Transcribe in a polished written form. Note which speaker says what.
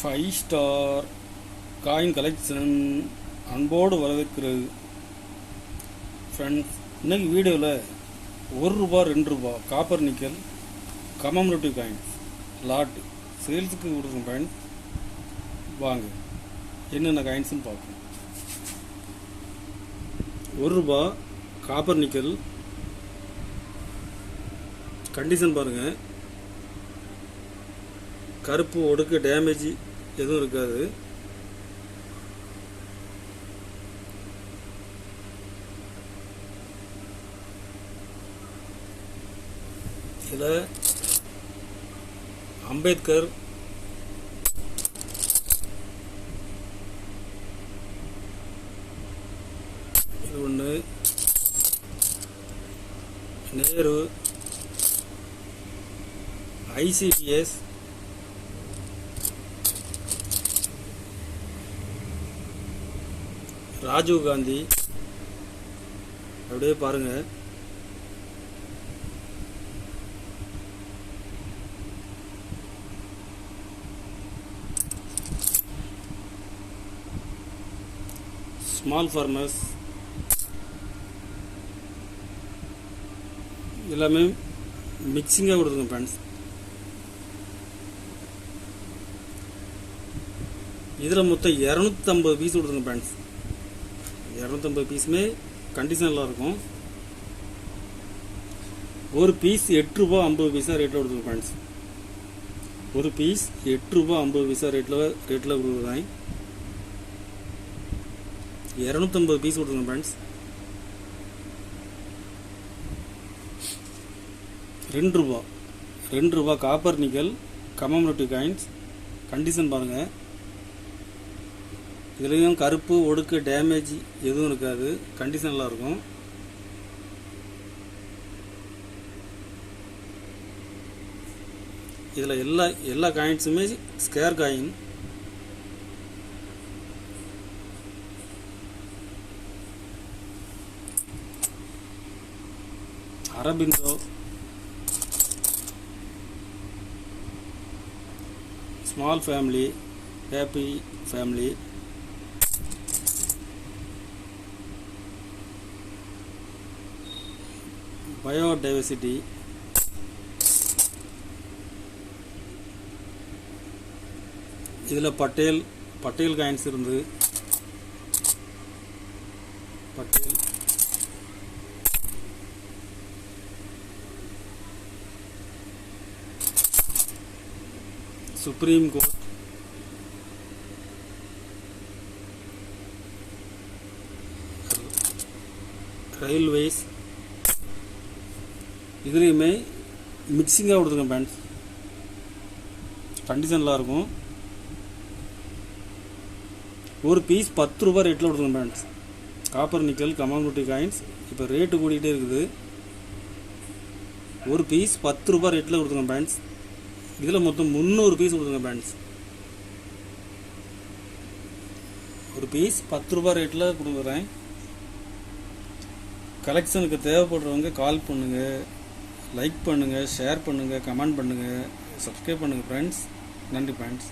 Speaker 1: Five star coin collection அன்போடு வரவேற்கிறது friends. இன்னைக்கு வீடியோவில் ₹1 ₹2 copper nickel commemorative coins lot சேல்ஸுக்கு கொடுக்குறோம் ஃப்ரெண்ட்ஸ். வாங்க என்னென்ன காயின்ஸ்னு பார்ப்போம். ₹1 காப்பர் நிக்கல் கண்டிஷன் பாருங்கள். கருப்பு ஒடுக்கு டேமேஜ் எதுவும் இருக்காது. இதில் அம்பேத்கர் இது ஒன்று, நேரு, ICPS, ராஜீவ் காந்தி. அப்படியே பாருங்க. ஸ்மால் ஃபார்மர்ஸ் எல்லாமே மிக்சிங்காக கொடுத்துங்க ஃப்ரெண்ட்ஸ். இதில் மொத்தம் 250 பீஸ் கொடுத்துங்க ஃப்ரெண்ட்ஸ். 250 பீஸுமே கண்டிஷனலாக இருக்கும். ஒரு பீஸ் ₹8.50 ரேட்டில் கொடுத்துருங்க ஃப்ரெண்ட்ஸ். ஒரு பீஸ் ₹8.50 ரேட்டில் கொடுக்குறேன். 250 பீஸ் கொடுத்துருங்க friends. ₹2 copper nickel commemorative coins condition பாருங்கள். இதுலேயும் கருப்பு ஒடுக்கு டேமேஜ் எதுவும் இருக்காது. கண்டிஷனலாக இருக்கும். இதில் எல்லா காயின்ஸுமே square coin. Aurobindo, small family, happy family, biodiversity, இதில் பட்டேல் காயின்ஸ் இருந்து பட்டேல், சுப்ரீம் கோர்ட், ரயில்வேஸ். இதுலேயுமே மிக்சிங்காக கொடுத்துருங்க ஃப்ரெண்ட்ஸ். கண்டிஷனலாக இருக்கும். ஒரு பீஸ் ₹10 ரேட்டில் கொடுத்துருங்க friends. Copper nickel commemorative coins இப்போ ரேட்டு கூட்டிகிட்டே இருக்குது. ஒரு பீஸ் ₹10 ரேட்டில் கொடுத்துருங்க ஃப்ரெண்ட்ஸ். இதில் மொத்தம் 300 பீஸ் கொடுத்துருங்க ஃப்ரெண்ட்ஸ். ஒரு பீஸ் ₹10 ரேட்டில் கொடுக்குறேன். கலெக்ஷனுக்கு தேவைப்படுறவங்க கால் பண்ணுங்கள், லைக் பண்ணுங்கள், ஷேர் பண்ணுங்கள், கமெண்ட் பண்ணுங்கள், சப்ஸ்கிரைப் பண்ணுங்கள் ஃப்ரெண்ட்ஸ். நன்றி ஃப்ரெண்ட்ஸ்.